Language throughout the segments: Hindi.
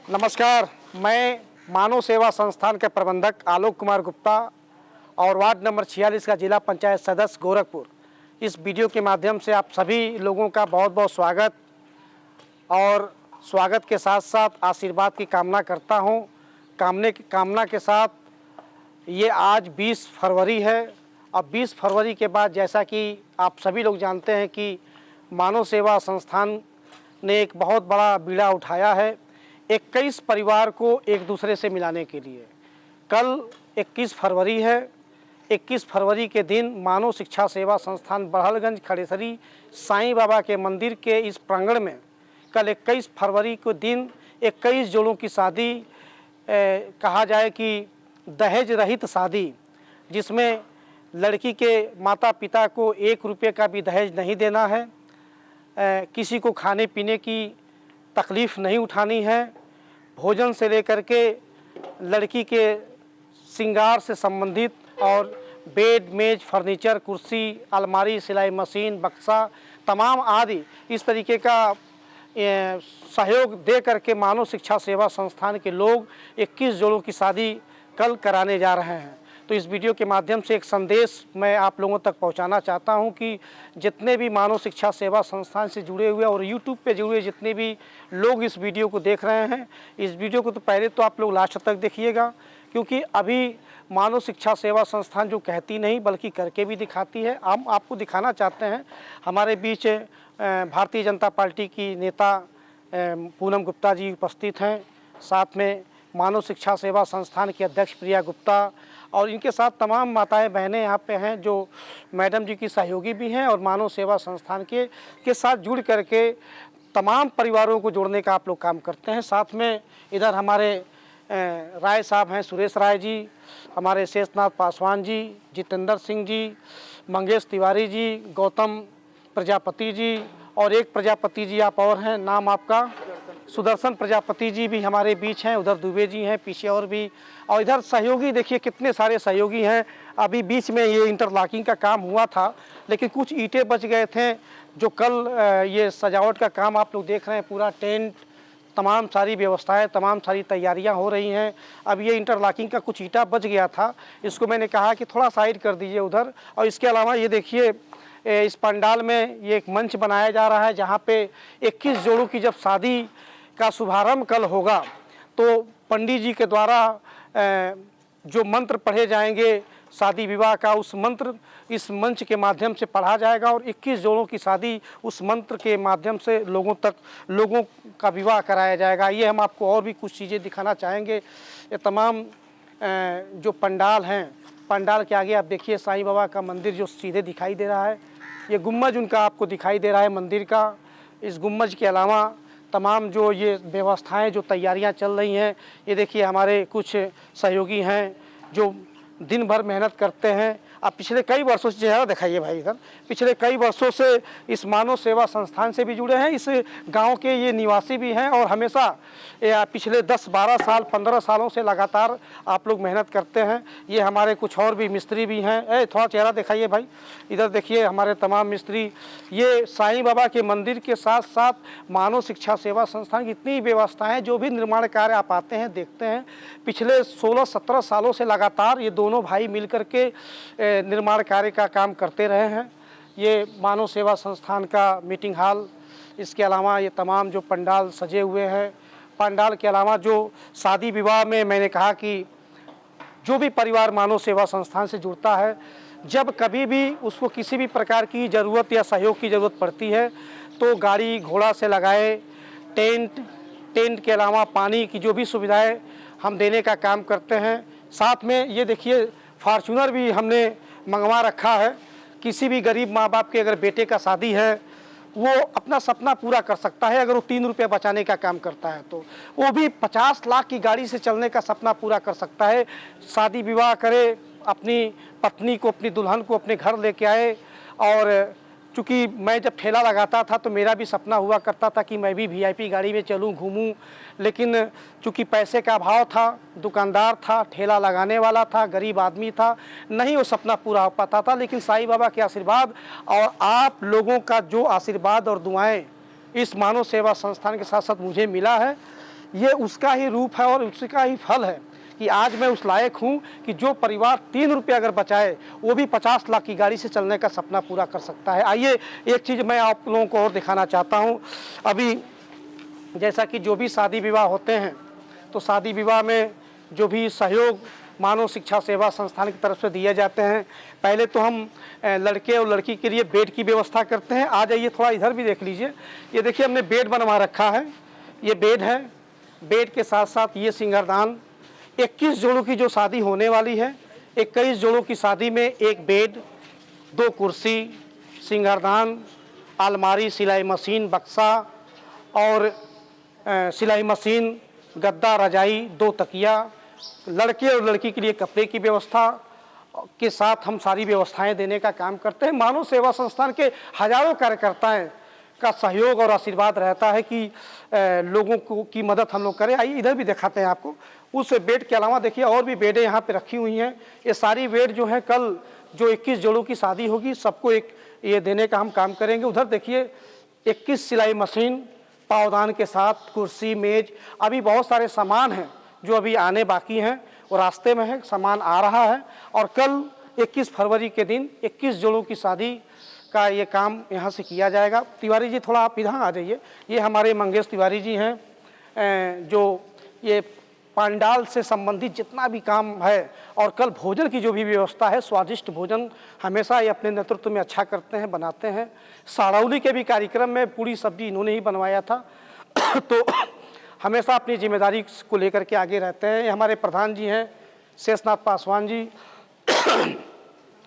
नमस्कार, मैं मानव सेवा संस्थान के प्रबंधक आलोक कुमार गुप्ता और वार्ड नंबर 46 का जिला पंचायत सदस्य गोरखपुर। इस वीडियो के माध्यम से आप सभी लोगों का बहुत बहुत स्वागत और स्वागत के साथ साथ आशीर्वाद की कामना करता हूं। कामना के साथ ये आज 20 फरवरी है। अब 20 फरवरी के बाद जैसा कि आप सभी लोग जानते हैं कि मानव सेवा संस्थान ने एक बहुत बड़ा बीड़ा उठाया है 21 परिवार को एक दूसरे से मिलाने के लिए। कल 21 फरवरी है। 21 फरवरी के दिन मानव शिक्षा सेवा संस्थान बड़हलगंज खड़ेसरी साईं बाबा के मंदिर के इस प्रांगण में कल 21 फरवरी को दिन 21 जोड़ों की शादी कहा जाए कि दहेज रहित शादी, जिसमें लड़की के माता पिता को 1 रुपये का भी दहेज नहीं देना है, किसी को खाने पीने की तकलीफ़ नहीं उठानी है, भोजन से लेकर के लड़की के श्रृंगार से संबंधित और बेड, मेज, फर्नीचर, कुर्सी, अलमारी, सिलाई मशीन, बक्सा तमाम आदि इस तरीके का सहयोग दे करके मानव शिक्षा सेवा संस्थान के लोग 21 जोड़ों की शादी कल कराने जा रहे हैं। तो इस वीडियो के माध्यम से एक संदेश मैं आप लोगों तक पहुंचाना चाहता हूं कि जितने भी मानव शिक्षा सेवा संस्थान से जुड़े हुए और यूट्यूब पे जुड़े जितने भी लोग इस वीडियो को देख रहे हैं, इस वीडियो को तो पहले तो आप लोग लास्ट तक देखिएगा, क्योंकि अभी मानव शिक्षा सेवा संस्थान जो कहती नहीं बल्कि करके भी दिखाती है। हम आपको दिखाना चाहते हैं। हमारे बीच भारतीय जनता पार्टी की नेता पूनम गुप्ता जी उपस्थित हैं, साथ में मानव शिक्षा सेवा संस्थान की अध्यक्ष प्रिया गुप्ता और इनके साथ तमाम माताएं बहनें यहाँ पे हैं जो मैडम जी की सहयोगी भी हैं और मानव सेवा संस्थान के साथ जुड़ करके तमाम परिवारों को जोड़ने का आप लोग काम करते हैं। साथ में इधर हमारे राय साहब हैं, सुरेश राय जी, हमारे शेषनाथ पासवान जी, जितेंद्र सिंह जी, मंगेश तिवारी जी, गौतम प्रजापति जी और एक प्रजापति जी आप और हैं, नाम आपका सुदर्शन प्रजापति जी भी हमारे बीच हैं। उधर दुबे जी हैं पीछे और भी, और इधर सहयोगी देखिए कितने सारे सहयोगी हैं। अभी बीच में ये इंटरलॉकिंग का काम हुआ था लेकिन कुछ ईंटें बच गए थे जो कल ये सजावट का काम आप लोग देख रहे हैं, पूरा टेंट, तमाम सारी व्यवस्थाएं, तमाम सारी तैयारियां हो रही हैं। अब ये इंटरलॉकिंग का कुछ ईंटा बच गया था, इसको मैंने कहा कि थोड़ा साइड कर दीजिए उधर। और इसके अलावा ये देखिए इस पंडाल में ये एक मंच बनाया जा रहा है जहाँ पे 21 जोड़ों की जब शादी का शुभारंभ कल होगा तो पंडित जी के द्वारा जो मंत्र पढ़े जाएंगे शादी विवाह का, उस मंत्र इस मंच के माध्यम से पढ़ा जाएगा और 21 जोड़ों की शादी उस मंत्र के माध्यम से लोगों का विवाह कराया जाएगा। ये हम आपको और भी कुछ चीज़ें दिखाना चाहेंगे। ये तमाम जो पंडाल हैं, पंडाल के आगे आप देखिए साईं बाबा का मंदिर जो सीधे दिखाई दे रहा है, ये गुम्बज उनका आपको दिखाई दे रहा है मंदिर का। इस गुम्बज के अलावा तमाम जो ये व्यवस्थाएं, जो तैयारियां चल रही हैं, ये देखिए हमारे कुछ सहयोगी हैं जो दिन भर मेहनत करते हैं। अब पिछले कई वर्षों से चेहरा दिखाइए भाई इधर, पिछले कई वर्षों से इस मानव सेवा संस्थान से भी जुड़े हैं, इस गांव के ये निवासी भी हैं और हमेशा पिछले 10-12 साल 15 सालों से लगातार आप लोग मेहनत करते हैं। ये हमारे कुछ और भी मिस्त्री भी हैं। थोड़ा चेहरा दिखाइए भाई, इधर देखिए हमारे तमाम मिस्त्री। ये साईं बाबा के मंदिर के साथ साथ मानव शिक्षा सेवा संस्थान की इतनी व्यवस्थाएँ, जो भी निर्माण कार्य आप आते हैं देखते हैं, पिछले 16-17 सालों से लगातार ये दोनों भाई मिल कर के निर्माण कार्य का काम करते रहे हैं। ये मानव सेवा संस्थान का मीटिंग हॉल, इसके अलावा ये तमाम जो पंडाल सजे हुए हैं, पंडाल के अलावा जो शादी विवाह में मैंने कहा कि जो भी परिवार मानव सेवा संस्थान से जुड़ता है, जब कभी भी उसको किसी भी प्रकार की ज़रूरत या सहयोग की ज़रूरत पड़ती है तो गाड़ी घोड़ा से लगाए, टेंट के अलावा पानी की जो भी सुविधाएँ हम देने का काम करते हैं। साथ में ये देखिए फॉर्चूनर भी हमने मंगवा रखा है। किसी भी गरीब माँ बाप के अगर बेटे का शादी है, वो अपना सपना पूरा कर सकता है अगर वो 3 रुपये बचाने का काम करता है, तो वो भी 50 लाख की गाड़ी से चलने का सपना पूरा कर सकता है। शादी विवाह करे, अपनी पत्नी को, अपनी दुल्हन को अपने घर लेके आए। और चूँकि मैं जब ठेला लगाता था तो मेरा भी सपना हुआ करता था कि मैं भी वीआईपी गाड़ी में चलूँ, घूमूँ, लेकिन चूँकि पैसे का अभाव था, दुकानदार था, ठेला लगाने वाला था, गरीब आदमी था, नहीं वो सपना पूरा हो पाता था। लेकिन साईं बाबा के आशीर्वाद और आप लोगों का जो आशीर्वाद और दुआएं इस मानव सेवा संस्थान के साथ साथ मुझे मिला है, ये उसका ही रूप है और उसका ही फल है कि आज मैं उस लायक हूँ कि जो परिवार 3 रुपये अगर बचाए वो भी 50 लाख की गाड़ी से चलने का सपना पूरा कर सकता है। आइए एक चीज़ मैं आप लोगों को और दिखाना चाहता हूँ। अभी जैसा कि जो भी शादी विवाह होते हैं तो शादी विवाह में जो भी सहयोग मानव शिक्षा सेवा संस्थान की तरफ से दिए जाते हैं, पहले तो हम लड़के और लड़की के लिए बेड की व्यवस्था करते हैं। आ जाइए थोड़ा इधर भी देख लीजिए। ये देखिए हमने बेड बनवा रखा है, ये बेड है। बेड के साथ साथ ये सिंगारदान, 21 जोड़ों की जो शादी होने वाली है, 21 जोड़ों की शादी में एक बेड, 2 कुर्सी, सिंगारदान, अलमारी, सिलाई मशीन, बक्सा और सिलाई मशीन, गद्दा, रजाई, 2 तकिया, लड़के और लड़की के लिए कपड़े की व्यवस्था के साथ हम सारी व्यवस्थाएं देने का काम करते हैं। मानव सेवा संस्थान के हजारों कार्यकर्ताएं का सहयोग और आशीर्वाद रहता है कि लोगों को की मदद हम लोग करें। आइए इधर भी दिखाते हैं आपको। उस बेड के अलावा देखिए और भी बेडें यहाँ पे रखी हुई हैं। ये सारी बेड जो है कल जो 21 जोड़ों की शादी होगी सबको एक ये देने का हम काम करेंगे। उधर देखिए 21 सिलाई मशीन पावदान के साथ कुर्सी, मेज, अभी बहुत सारे सामान हैं जो अभी आने बाकी हैं और रास्ते में है, सामान आ रहा है। और कल 21 फरवरी के दिन 21 जोड़ों की शादी का ये काम यहाँ से किया जाएगा। तिवारी जी थोड़ा आप इधर आ जाइए। ये हमारे मंगेश तिवारी जी हैं जो ये पंडाल से संबंधित जितना भी काम है और कल भोजन की जो भी व्यवस्था है, स्वादिष्ट भोजन हमेशा ये अपने नेतृत्व में अच्छा करते हैं, बनाते हैं। साड़ौली के भी कार्यक्रम में पूरी सब्जी इन्होंने ही बनवाया था तो हमेशा अपनी जिम्मेदारी को लेकर के आगे रहते हैं। ये हमारे प्रधान जी हैं शेषनाथ पासवान जी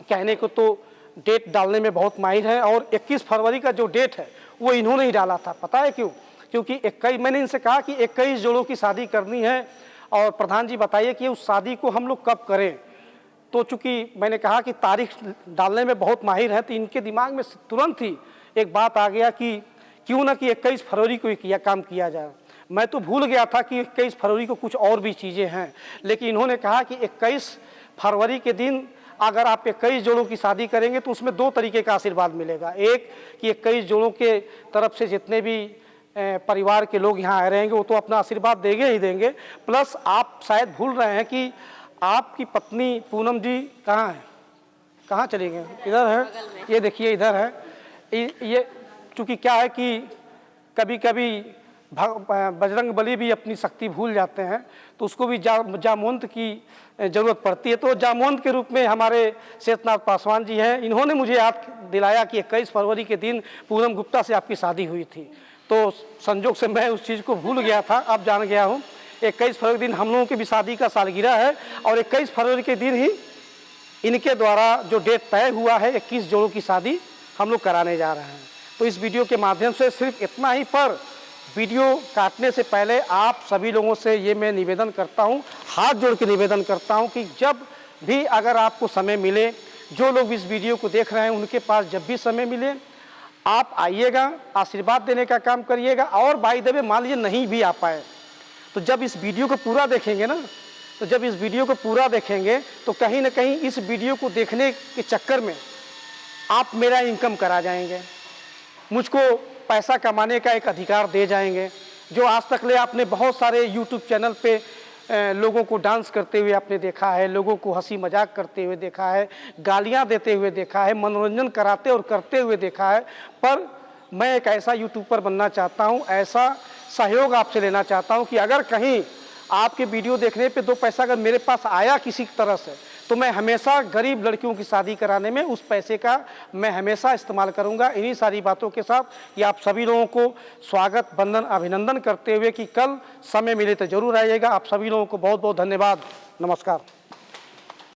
कहने को तो डेट डालने में बहुत माहिर है और 21 फरवरी का जो डेट है वो इन्होंने ही डाला था। पता है क्यों? क्योंकि 21 मैंने इनसे कहा कि 21 जोड़ों की शादी करनी है और प्रधान जी बताइए कि उस शादी को हम लोग कब करें। तो चूँकि मैंने कहा कि तारीख डालने में बहुत माहिर है तो इनके दिमाग में तुरंत ही एक बात आ गया कि क्यों ना कि 21 फरवरी को ही काम किया जाए। मैं तो भूल गया था कि 21 फरवरी को कुछ और भी चीज़ें हैं, लेकिन इन्होंने कहा कि 21 फरवरी के दिन अगर आप 21 जोड़ों की शादी करेंगे तो उसमें 2 तरीके का आशीर्वाद मिलेगा। एक कि 21 जोड़ों के तरफ से जितने भी परिवार के लोग यहाँ आए रहेंगे वो तो अपना आशीर्वाद देंगे ही देंगे, प्लस आप शायद भूल रहे हैं कि आपकी पत्नी पूनम जी कहाँ हैं, कहाँ चली गए? इधर है, ये देखिए इधर है। ये चूँकि क्या है कि कभी कभी बजरंग बली भी अपनी शक्ति भूल जाते हैं तो उसको भी जामवंत की ज़रूरत पड़ती है। तो जामवंत के रूप में हमारे शेषनाथ पासवान जी हैं, इन्होंने मुझे याद दिलाया कि 21 फरवरी के दिन पूनम गुप्ता से आपकी शादी हुई थी। तो संजोग से मैं उस चीज़ को भूल गया था, अब जान गया हूँ। 21 फरवरी दिन हम लोगों की भी शादी का सालगिरह है और 21 फरवरी के दिन ही इनके द्वारा जो डेट तय हुआ है 21 जोड़ों की शादी हम लोग कराने जा रहे हैं। तो इस वीडियो के माध्यम से सिर्फ इतना ही, पर वीडियो काटने से पहले आप सभी लोगों से ये मैं निवेदन करता हूँ, हाथ जोड़ के निवेदन करता हूँ कि जब भी अगर आपको समय मिले, जो लोग इस वीडियो को देख रहे हैं उनके पास जब भी समय मिले आप आइएगा, आशीर्वाद देने का काम करिएगा। और बाय द वे मान लीजिए नहीं भी आ पाए तो जब इस वीडियो को पूरा देखेंगे ना, तो जब इस वीडियो को पूरा देखेंगे तो कहीं ना कहीं इस वीडियो को देखने के चक्कर में आप मेरा इनकम करा जाएंगे, मुझको पैसा कमाने का एक अधिकार दे जाएंगे। जो आज तक ले आपने बहुत सारे यूट्यूब चैनल पे लोगों को डांस करते हुए आपने देखा है, लोगों को हंसी मजाक करते हुए देखा है, गालियां देते हुए देखा है, मनोरंजन कराते और करते हुए देखा है, पर मैं एक ऐसा यूट्यूबर बनना चाहता हूं, ऐसा सहयोग आपसे लेना चाहता हूं कि अगर कहीं आपके वीडियो देखने पे 2 पैसा अगर मेरे पास आया किसी तरह से तो मैं हमेशा गरीब लड़कियों की शादी कराने में उस पैसे का मैं हमेशा इस्तेमाल करूंगा। इन्हीं सारी बातों के साथ कि आप सभी लोगों को स्वागत, वंदन, अभिनंदन करते हुए कि कल समय मिले तो जरूर आइएगा। आप सभी लोगों को बहुत बहुत धन्यवाद। नमस्कार।